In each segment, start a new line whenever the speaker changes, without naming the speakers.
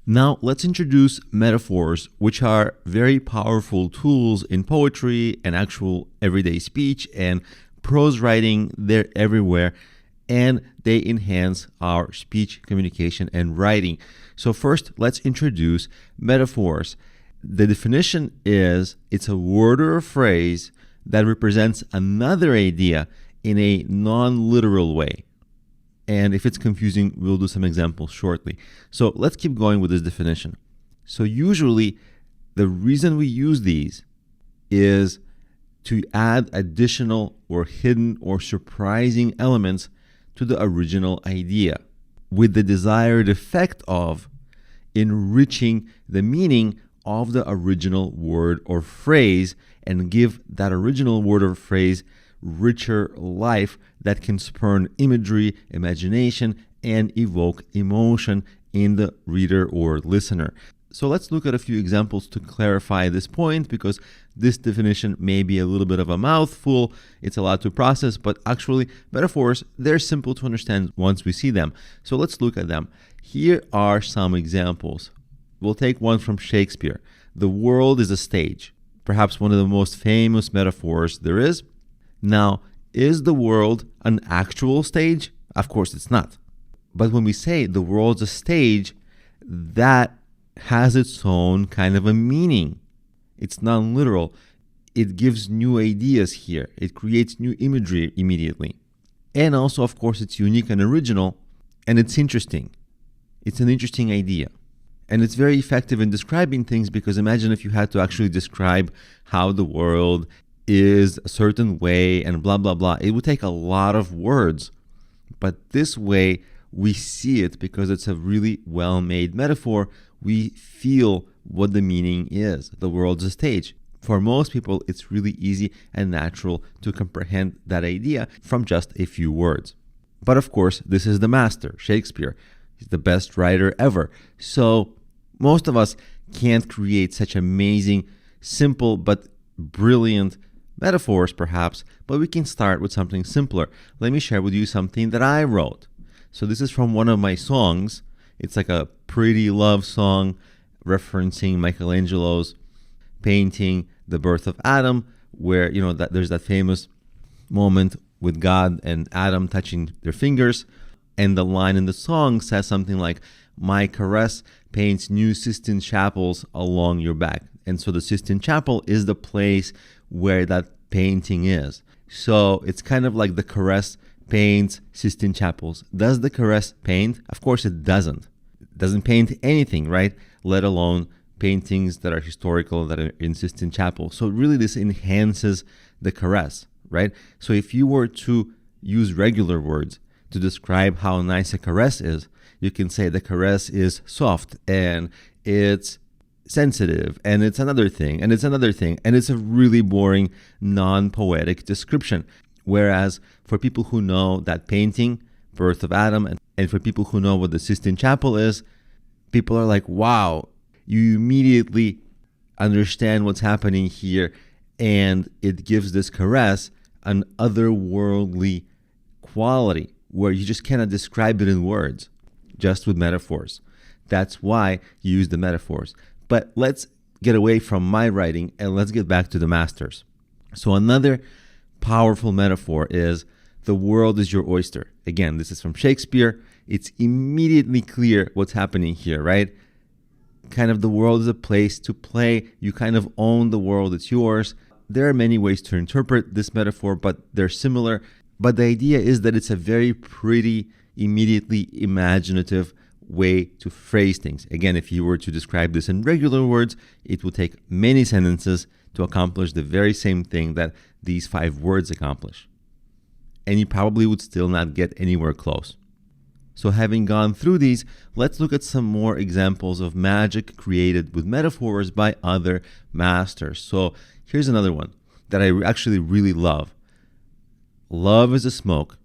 Now, let's introduce metaphors, which are very powerful tools in poetry and actual everyday speech and prose writing. They're everywhere, and they enhance our speech, communication, and writing. So first, let's introduce metaphors. The definition is it's a word or a phrase that represents another idea in a non-literal way. And if it's confusing, we'll do some examples shortly. So let's keep going with this definition. So usually, the reason we use these is to add additional or hidden or surprising elements to the original idea, with the desired effect of enriching the meaning of the original word or phrase and give that original word or phrase richer life that can spurn imagery, imagination, and evoke emotion in the reader or listener. So let's look at a few examples to clarify this point, because this definition may be a little bit of a mouthful. It's a lot to process, but actually metaphors, they're simple to understand once we see them. So let's look at them. Here are some examples. We'll take one from Shakespeare. The world is a stage, perhaps one of the most famous metaphors there is. Now, is the world an actual stage? Of course it's not. But when we say the world's a stage, that has its own kind of a meaning. It's non-literal. It gives new ideas here. It creates new imagery immediately. And also, of course, it's unique and original, and it's interesting. It's an interesting idea. And it's very effective in describing things, because imagine if you had to actually describe how the world is a certain way and blah, blah, blah. It would take a lot of words. But this way, we see it because it's a really well-made metaphor. We feel what the meaning is. The world's a stage. For most people, it's really easy and natural to comprehend that idea from just a few words. But of course, this is the master, Shakespeare. He's the best writer ever. So most of us can't create such amazing, simple, but brilliant metaphors perhaps, but we can start with something simpler. Let me share with you something that I wrote. So this is from one of my songs. It's like a pretty love song referencing Michelangelo's painting The Birth of Adam, where that there's that famous moment with God and Adam touching their fingers, and the line in the song says something like, "My caress paints new Sistine chapels along your back." And so the Sistine Chapel is the place where that painting is. So it's kind of like the caress paints Sistine Chapels. Does the caress paint? Of course it doesn't. It doesn't paint anything, right? Let alone paintings that are historical, that are in Sistine Chapel. So really this enhances the caress, right? So if you were to use regular words to describe how nice a caress is, you can say the caress is soft and it's sensitive, and it's another thing, and it's another thing, and it's a really boring, non-poetic description. Whereas for people who know that painting, Birth of Adam, and for people who know what the Sistine Chapel is, people are like, wow, you immediately understand what's happening here, and it gives this caress an otherworldly quality where you just cannot describe it in words, just with metaphors. That's why you use the metaphors. But let's get away from my writing and let's get back to the masters. So another powerful metaphor is the world is your oyster. Again, this is from Shakespeare. It's immediately clear what's happening here, right? Kind of the world is a place to play. You kind of own the world. It's yours. There are many ways to interpret this metaphor, but they're similar. But the idea is that it's a very pretty, immediately imaginative way to phrase things. Again, if you were to describe this in regular words, it would take many sentences to accomplish the very same thing that these 5 words accomplish. And you probably would still not get anywhere close. So having gone through these, let's look at some more examples of magic created with metaphors by other masters. So here's another one that I actually really love. Love is a smoke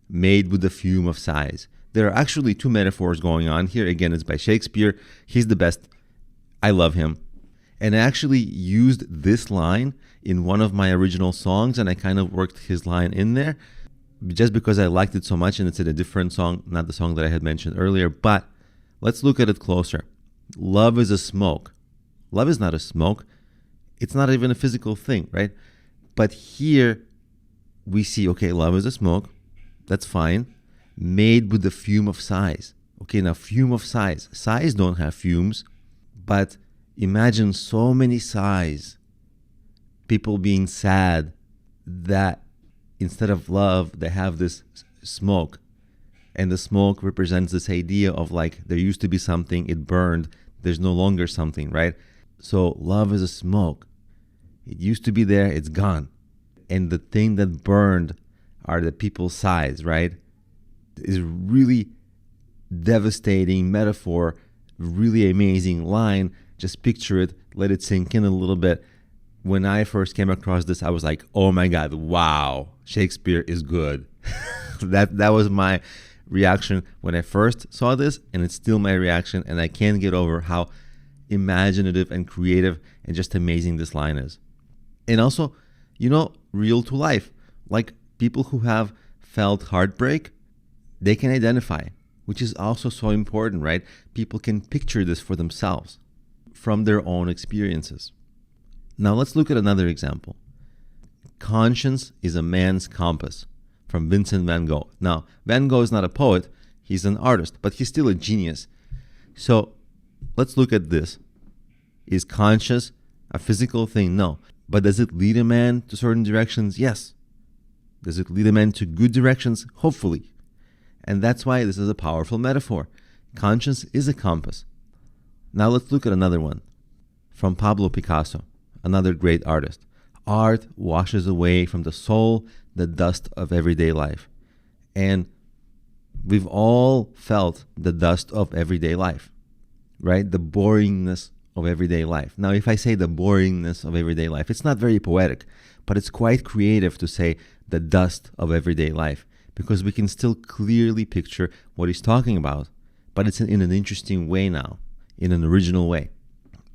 made with the fume of sighs. There are actually 2 metaphors going on here. Again, it's by Shakespeare. He's the best. I love him. And I actually used this line in one of my original songs, and I kind of worked his line in there just because I liked it so much, and it's in a different song, not the song that I had mentioned earlier. But let's look at it closer. Love is a smoke. Love is not a smoke. It's not even a physical thing, right? But here we see, okay, love is a smoke. That's fine. Made with the fume of sighs. Okay, now fume of sighs. Sighs don't have fumes, but imagine so many sighs. People being sad that instead of love, they have this smoke. And the smoke represents this idea of like there used to be something, it burned, there's no longer something, right? So love is a smoke. It used to be there, it's gone. And the thing that burned are the people's sighs, right? Is really devastating metaphor, really amazing line. Just picture it, let it sink in a little bit. When I first came across this, I was like, oh my God, wow, Shakespeare is good. That was my reaction when I first saw this, and it's still my reaction, and I can't get over how imaginative and creative and just amazing this line is. And also, real to life. Like people who have felt heartbreak, they can identify, which is also so important, right? People can picture this for themselves from their own experiences. Now let's look at another example. Conscience is a man's compass, from Vincent van Gogh. Now, Van Gogh is not a poet, he's an artist, but he's still a genius. So let's look at this. Is conscience a physical thing? No. But does it lead a man to certain directions? Yes. Does it lead a man to good directions? Hopefully. And that's why this is a powerful metaphor. Conscience is a compass. Now let's look at another one. From Pablo Picasso, another great artist. Art washes away from the soul the dust of everyday life. And we've all felt the dust of everyday life, right? The boringness of everyday life. Now, if I say the boringness of everyday life, it's not very poetic, but it's quite creative to say the dust of everyday life, because we can still clearly picture what he's talking about, but it's in an interesting way now, in an original way.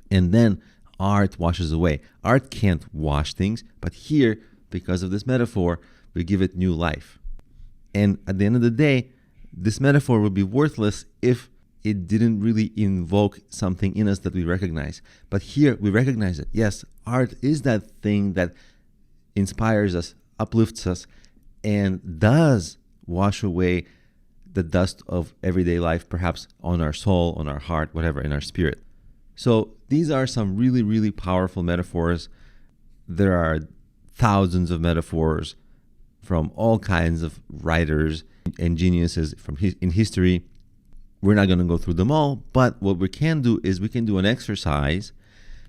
And then art washes away. Art can't wash things, but here, because of this metaphor, we give it new life. And at the end of the day, this metaphor would be worthless if it didn't really invoke something in us that we recognize. But here, we recognize it. Yes, art is that thing that inspires us, uplifts us, and does wash away the dust of everyday life, perhaps on our soul, on our heart, whatever, in our spirit. So these are some really, really powerful metaphors. There are thousands of metaphors from all kinds of writers and geniuses in history. We're not going to go through them all, but what we can do is we can do an exercise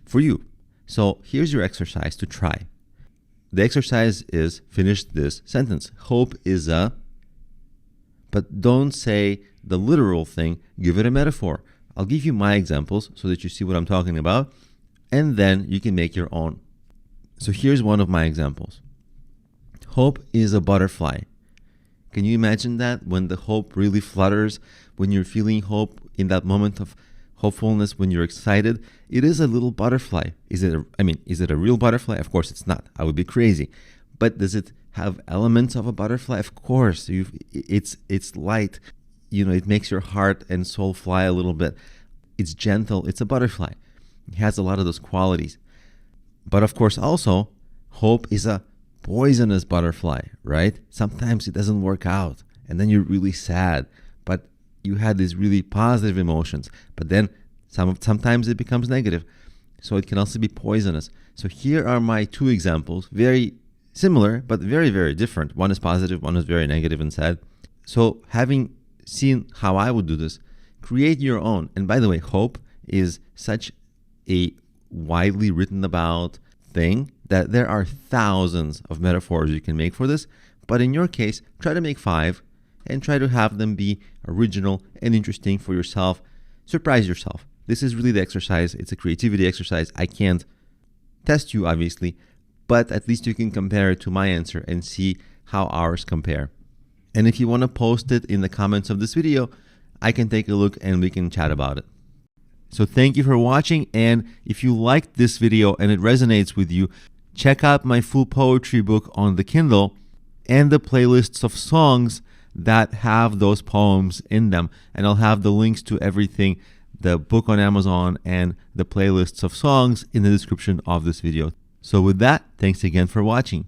for you. So here's your exercise to try. The exercise is finish this sentence. Hope is a, but don't say the literal thing, give it a metaphor. I'll give you my examples so that you see what I'm talking about, and then you can make your own. So here's one of my examples. Hope is a butterfly. Can you imagine that when the hope really flutters, when you're feeling hope in that moment of hopefulness, when you're excited? It is a little butterfly. Is it a real butterfly? Of course it's not. I would be crazy. But does it have elements of a butterfly? Of course. It's light. It makes your heart and soul fly a little bit. It's gentle. It's a butterfly. It has a lot of those qualities. But of course also, hope is a poisonous butterfly, right? Sometimes it doesn't work out, and then you're really sad, but you had these really positive emotions, but then sometimes it becomes negative, so it can also be poisonous. So here are my two examples, very similar but very, very different. One is positive, one is very negative and sad. So having seen how I would do this, create your own. And by the way, hope is such a widely written about thing that there are thousands of metaphors you can make for this. But in your case, try to make 5 and try to have them be original and interesting for yourself. Surprise yourself. This is really the exercise. It's a creativity exercise. I can't test you, obviously, but at least you can compare it to my answer and see how ours compare. And if you want to post it in the comments of this video, I can take a look and we can chat about it. So thank you for watching, and if you liked this video and it resonates with you, check out my full poetry book on the Kindle and the playlists of songs that have those poems in them. And I'll have the links to everything the book on Amazon, and the playlists of songs in the description of this video. So with that, thanks again for watching.